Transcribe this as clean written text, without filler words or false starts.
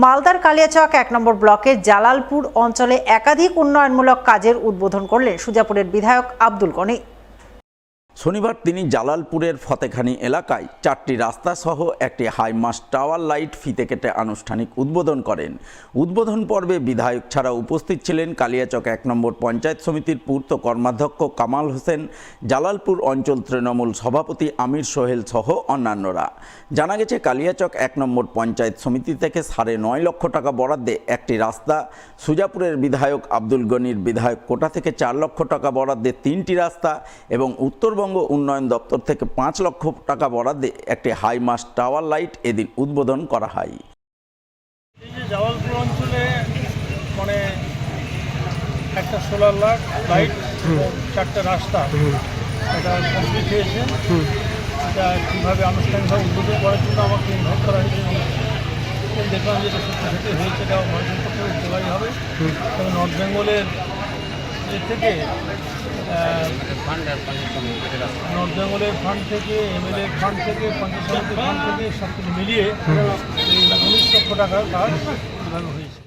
মালদার কালিয়াচক ১ নম্বর ব্লকের জালালপুর অঞ্চলে একাধিক উন্নয়নমূলক কাজের উদ্বোধন করলেন সুজাপুরের বিধায়ক আব্দুল গনি। শনিবার তিনি জালালপুরের ফতেখানি এলাকায় 4টি রাস্তা সহ একটি হাইমাস্ট টাওয়ার লাইট ফিতে কেটে আনুষ্ঠানিক উদ্বোধন করেন। উদ্বোধন পর্বে বিধায়ক ছাড়া উপস্থিত ছিলেন কালিয়াচক 1 নম্বর পঞ্চায়েত সমিতির পূর্ত কর্মাধ্যক্ষ কামাল হোসেন, জালালপুর অঞ্চল তৃণমূল সভাপতি আমির সোহেল সহ অন্যান্যরা। জানা গেছে, কালিয়াচক 1 নম্বর পঞ্চায়েত সমিতি থেকে 9.5 লক্ষ টাকা বরাদ্দে একটি রাস্তা, সুজাপুরের বিধায়ক আব্দুল গনির বিধায়ক কোটা থেকে 4 লক্ষ টাকা বরাদ্দে 3টি রাস্তা এবং উত্তরবঙ্গ উন্নয়ন দপ্তর থেকে 5 লক্ষ টাকা বরাদ্দে একটি হাইমাস্ট টাওয়ার লাইট এদিন উদ্বোধন করা হয়। এই যে জালালপুর অঞ্চলে মানে একটা সোলার লাইট, 4টা রাস্তা এটা কমপ্লিট হয়েছে। এটা কীভাবে আনুষ্ঠানিকভাবে উদ্বোধন করার জন্য আমাকে ইনভাইট করা হয়েছে। দেখলাম যে এটা সত্যি হয়েছে, এটা মানুষের পক্ষে উপকারী হবে। তবে নর্থ বেঙ্গলের থেকে নর্থ বেঙ্গলের ফান্ড থেকে, এমএলএ ফান্ড থেকে, পঞ্চায়েত সমিতির ফান্ড থেকে সব কিছু মিলিয়ে এই 19 লক্ষ টাকার কাজ কীভাবে হয়েছে।